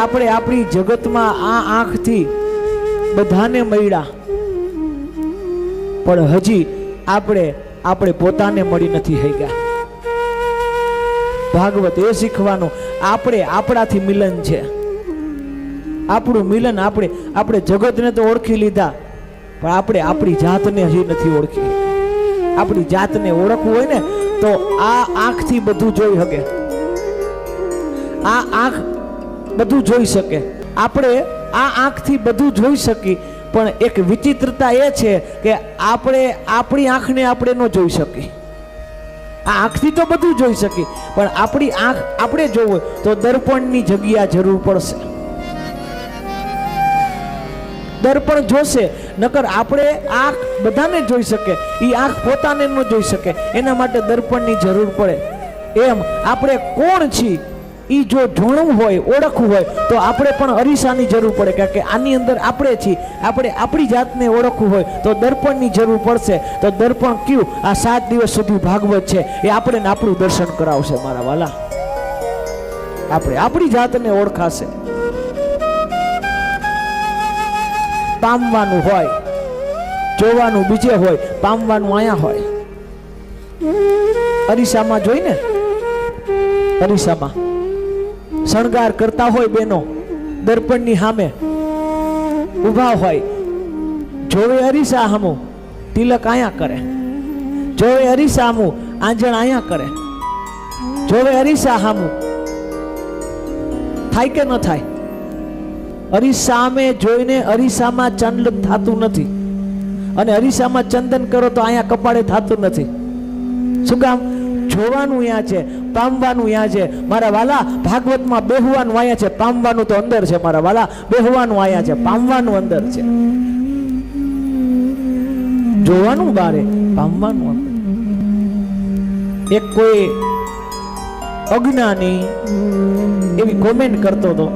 આપણે આપણી જગતમાં આ આંખથી બધાને મળ્યા, પણ હજી આપણે પોતાને મળી નથી શક્યા. ભાગવત એ શીખવાનું, આપણે આપણાથી મિલન છે. આપણું મિલન આપણે જગતને તો ઓળખી લીધા, પણ આપણે આપણી જાતને હજી નથી ઓળખી. આપણી જાતને ઓળખવું હોય ને તો આ આંખથી બધું જોઈ શકે. આ આંખ બધું જોઈ શકે. આપણે આ આંખથી બધું જોઈ શકી, પણ એક વિચિત્રતા એ છે કે આપણે આપણી આંખને આપણે ન જોઈ શકી. આ આંખથી તો બધું જોઈ શકી, પણ આપણી આંખ આપણે જોવું તો દર્પણની જગ્યા જરૂર પડશે. દર્પણ જોશે, નકર આપણે આંખ બધાને જોઈ શકે, એ આંખ પોતાને ન જોઈ શકે. એના માટે દર્પણની જરૂર પડે. એમ આપણે કોણ છીએ એ જો જોણવું હોય, ઓળખવું હોય, તો આપણે પણ અરીસાની જરૂર પડે. કારણ કે આની અંદર આપણે છીએ, આપણે આપણી જાતને ઓળખવું હોય તો દર્પણની જરૂર પડશે. તો દર્પણ કયું? આ 7 દિવસ સુધી ભાગવત છે એ આપણે આપણું દર્શન કરાવશે મારા વાલા. આપણે આપણી જાતને ઓળખાશે. પામવાનું હોય, જોવાનું બીજે હોય, પામવાનું અહીંયા હોય. અરીસામાં જોઈને, અરીસામાં શણગાર કરતા હોય બેનો, દર્પણની સામે ઊભા હોય, જોવે અરીસા સામું તિલક અહીંયા કરે, જોવે અરીસા સામું આંજણ અહીંયા કરે, જોવે અરીસા સામું થાય કે ન થાય? અરીસામે જોઈને અરીસામાં ચંદન થતું નથી, અને અરીસામાં ચંદન કરો તો અહીંયા કપાળે થતું નથી. શું કામ? જોવાનું અહીંયા છે, પામવાનું અહીંયા છે મારા વાલા. ભાગવતમાં બેહવાનું અહીંયા છે, પામવાનું તો અંદર છે મારા વાલા. બેહવાનું અહીંયા છે, પામવાનું અંદર છે. જોવાનું બારે, પામવાનું અંદર. એક કોઈ અજ્ઞાની એવી કોમેન્ટ કરતો હતો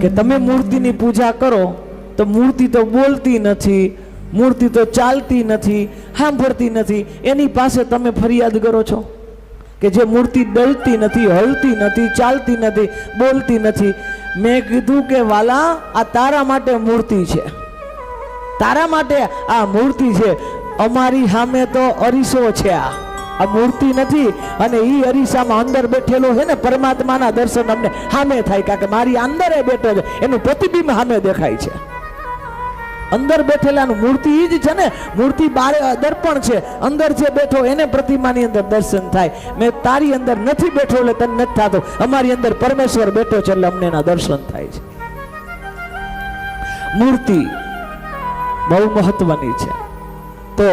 કે તમે મૂર્તિની પૂજા કરો તો મૂર્તિ તો બોલતી નથી, મૂર્તિ તો ચાલતી નથી, સાંભળતી નથી, એની પાસે તમે ફરિયાદ કરો છો કે જે મૂર્તિ ડલતી નથી, હલતી નથી, ચાલતી નથી, બોલતી નથી. મેં કીધું કે વાલા, આ તારા માટે મૂર્તિ છે, તારા માટે આ મૂર્તિ છે. અમારી સામે તો અરીસો છે. આ મૂર્તિ નથી. અને એ અરીસામાં અંદર બેઠેલો છે ને પરમાત્માના દર્શન અમને સામે થાય, કારણ કે મારી અંદર બેઠો છે, એનું પ્રતિબિંબ સામે દેખાય છે. અંદર બેઠેલાનું મૂર્તિ જ છે ને. મૂર્તિ બારે દર્પણ છે, અંદર જે બેઠો એને પ્રતિમાની અંદર દર્શન થાય. મેં તારી અંદર નથી બેઠો એટલે તને નથી થતો, અમારી અંદર પરમેશ્વર બેઠો છે એટલે અમને એના દર્શન થાય છે. મૂર્તિ બહુ મહત્વની છે. તો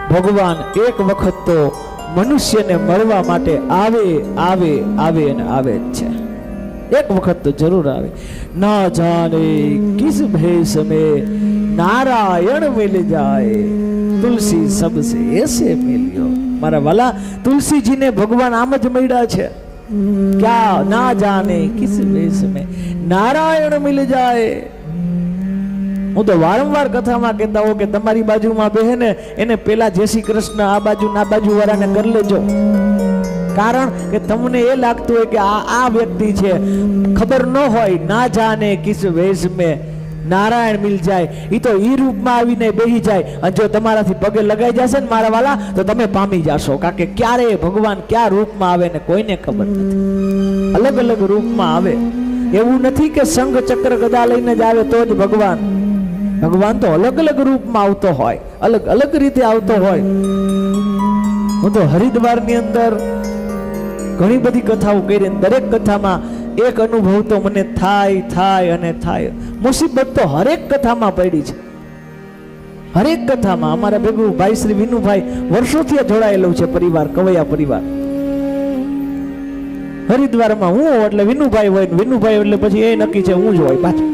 ભગવાન એક વખત તો મનુષ્યને મળવા માટે આવે આવે આવે અને આવે જ છે. एक वक्त तो जरूर आवे. ना जाने किस भेष में नारायण मिल जाए, तुलसी सबसे ऐसे मिलियो. मारा वाला, तुलसी जी ने भगवान आम ज મળ્યા છે. क्या ना जाने किस भेष में नारायण मिल जाए. હું તો વારંવાર કથામાં કહેતા હોઉં કે તમારી બાજુમાં બહેને એને પેલા જય શ્રી કૃષ્ણ આ બાજુ ના બાજુ વાળાને કરી લેજો. કારણ કે તમને એ લાગતું હોય કે આ વ્યક્તિ છે, ખબર ન હોય. ના જાને કિસ વેશ में નારાયણ મિલ જાય. એ તો ઈ રૂપમાં આવીને બેહી જાય, અને જો તમારાથી પગે લગાઈ જશે ને મારા વાલા, તો તમે પામી જશો. કારણ કે ક્યારે ભગવાન ક્યાં રૂપમાં આવે ને કોઈને ખબર નથી. અલગ અલગ રૂપમાં આવે. એવું નથી કે શંખ ચક્ર ગદા લઈને જ આવે તો જ ભગવાન. ભગવાન તો અલગ અલગ રૂપમાં આવતો હોય, અલગ અલગ રીતે આવતો હોય. હું તો હરિદ્વારની અંદર ઘણી બધી કથાઓ કરી, દરેક કથામાં એક અનુભવ તો મને થાય અને થાય. મુસીબત તો હરેક કથામાં પડી છે, હરેક કથામાં. અમારા ભેગું ભાઈ શ્રી વિનુભાઈ વર્ષોથી જોડાયેલું છે પરિવાર, કવૈયા પરિવાર. હરિદ્વારમાં હું એટલે વિનુભાઈ હોય, વિનુભાઈ એટલે પછી એ નક્કી છે હું જ હોય પાછું.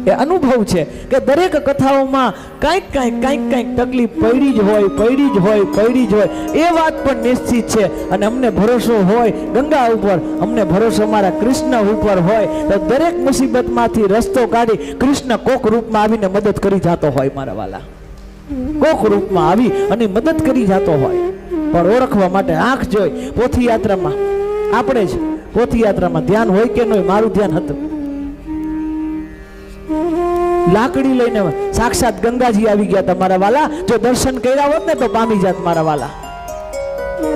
એ અનુભવ છે કે દરેક કથાઓમાં કંઈક તકલીફ પડી જ હોય. એ વાત પણ નિશ્ચિત છે. અને અમને ભરોસો હોય ગંગા ઉપર, અમને ભરોસો મારા કૃષ્ણ ઉપર હોય, તો દરેક મુસીબતમાંથી રસ્તો કાઢી કૃષ્ણ કોક રૂપમાં આવીને મદદ કરી જતો હોય મારા વાલા. કોક રૂપમાં આવી અને મદદ કરી જતો હોય. પણ ઓળખવા માટે આંખ જોઈ. પોથી યાત્રામાં આપણે જ પોથયાત્રામાં ધ્યાન હોય કે ન હોય, મારું ધ્યાન હતું. લાકડી લઈને સાક્ષાત ગંગાજી આવી ગયા હતા મારા વાલા. જો દર્શન કર્યા હોત ને તો પામી જાત મારા વાલા.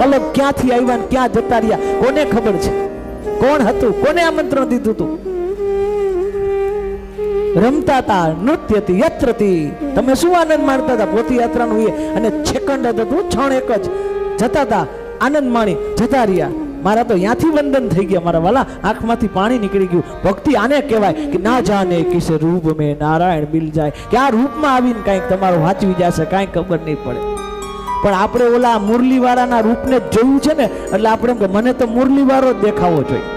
અલગ ક્યાંથી આવ્યા ને ક્યાં જતા રહ્યા કોને ખબર છે? કોણ હતું? કોને આમંત્રણ દીધું હતું? રમતા હતા, નૃત્યથી યત્રથી. તમે શું આનંદ માણતા હતા પોથયાત્રાનું એ? અને સેકન્ડ હતું, ક્ષણ એક જ જતા હતા, આનંદ માણી જતા રહ્યા. મારા તો ત્યાંથી વંદન થઈ ગયા મારા વાલા, આંખમાંથી પાણી નીકળી ગયું. ભક્તિ આને કહેવાય કે ના જાને કિસ રૂપ મેં નારાયણ મિલ જાય, કે આ રૂપમાં આવીને કાંઈક તમારું વાંચવી જશે, કાંઈ ખબર નહીં પડે. પણ આપણે ઓલા મુરલીવાળાના રૂપને જ જોયું છે ને, એટલે આપણે એમ કે મને તો મુરલીવાળો જ દેખાવો જોઈએ.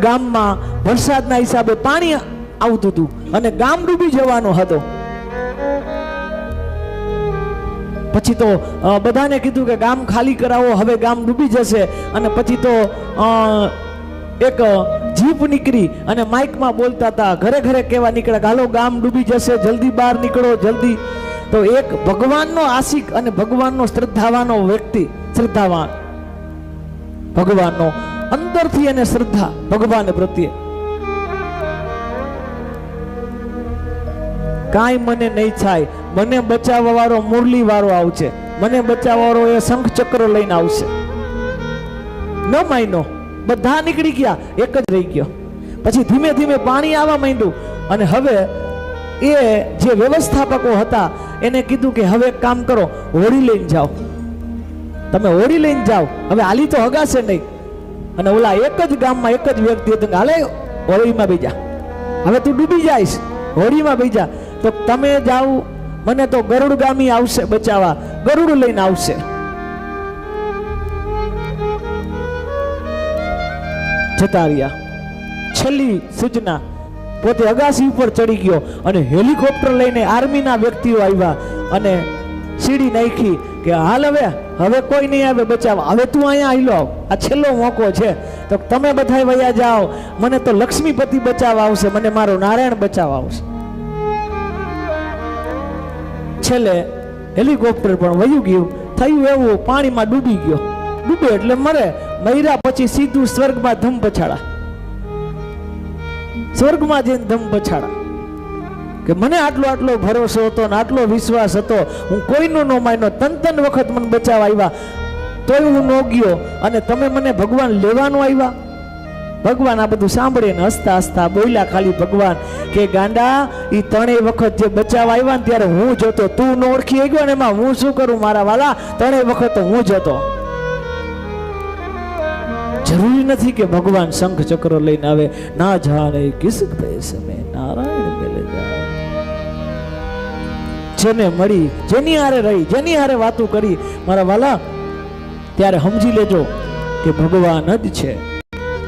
ગામમાં વરસાદના હિસાબે પાણી આવતું હતું અને ગામ ડૂબી જવાનો હતો. પછી તો બધાને કીધું કે ગામ ખાલી કરાવો, હવે ગામ ડૂબી જશે. અને પછી તો એક જીપ નીકળી અને માઇકમાં બોલતા હતા, ઘરે ઘરે કહેવા નીકળ્યા, હાલો ગામ ડૂબી જશે, જલ્દી બહાર નીકળો, જલ્દી. તો એક ભગવાનનો આશિક અને ભગવાનનો શ્રદ્ધાવાનો વ્યક્તિ, શ્રદ્ધાવાન ભગવાનનો અંદરથી એને શ્રદ્ધા ભગવાન પ્રત્યે, કાંઈ મને નહીં થાય, મને બચાવવા વાળો મુરલી વાળો આવશે, મને બચાવવા વાળો એ શંખ ચક્ર લઈને આવશે. ન માયનો, બધા નીકળી ગયા, એક જ રહી ગયો. પછી ધીમે ધીમે પાણી આવવા માંડ્યું અને હવે એ જે વ્યવસ્થાપકો હતા એને કીધું કે હવે એક કામ કરો, હોડી લઈને જાઓ, તમે હોડી લઈને જાઓ, હવે હાલી તો હગાશે નહીં. અને ઓલા એક જ ગામમાં એક જ વ્યક્તિ હતું, હાલે હોળીમાં બેજા, હવે તું ડૂબી જઈશ, હોળીમાં બેજા. તો તમે જાઓ, મને તો ગરુડ ગામી આવશે બચાવવા, ગરુડ લઈને આવશે. જતા રહ્યા. છેલ્લી સૂચના, પોતે અગાસી ઉપર ચડી ગયો અને હેલિકોપ્ટર લઈને આર્મીના વ્યક્તિઓ આવ્યા અને સીડી નાખી કે હાલ હવે કોઈ નહીં આવે બચાવવા, હવે તું અહીંયા આવી લો, આ છેલ્લો મોકો છે, તો તમે બધા વયા જાઓ, મને તો લક્ષ્મીપતિ બચાવવા આવશે, મને મારો નારાયણ બચાવવા આવશે. છેલ્લે હેલિકોપ્ટર પણ વયું ગયું. થયું એવું, પાણીમાં ડૂબી ગયો. ડૂબે એટલે મરે, મર્યા પછી સીધું સ્વર્ગમાં ધમ પછાડા, સ્વર્ગમાં જઈને ધમ પછાડા. કે મને આટલો ભરોસો હતો ને આટલો વિશ્વાસ હતો, હું કોઈનું ન માન્યો, તન વખત મને બચાવવા આવ્યા તોય હું ન ગયો, અને તમે મને ભગવાન લેવાનું આવ્યા. ભગવાન આ બધું સાંભળીને હસતા હસતા બોલ્યા ખાલી ભગવાન કે ગાંડા, ઈ ત્રણેય વખત જે બચાવવા આવ્યા ને ત્યારે હું જતો, તું ન ઓળખી ગયો ને એમાં હું શું કરું મારા વાલા, ત્રણેય વખત હું જતો. જરૂરી નથી કે ભગવાન શંખ ચક્ર લઈને આવે. ના જાને કિસ ભેસ મેં નારાયણ મિલ જાય. જેને મળી, જેની હારે રહી, જેની હારે વાતું કરી મારા વાલા, ત્યારે સમજી લેજો કે ભગવાન જ છે.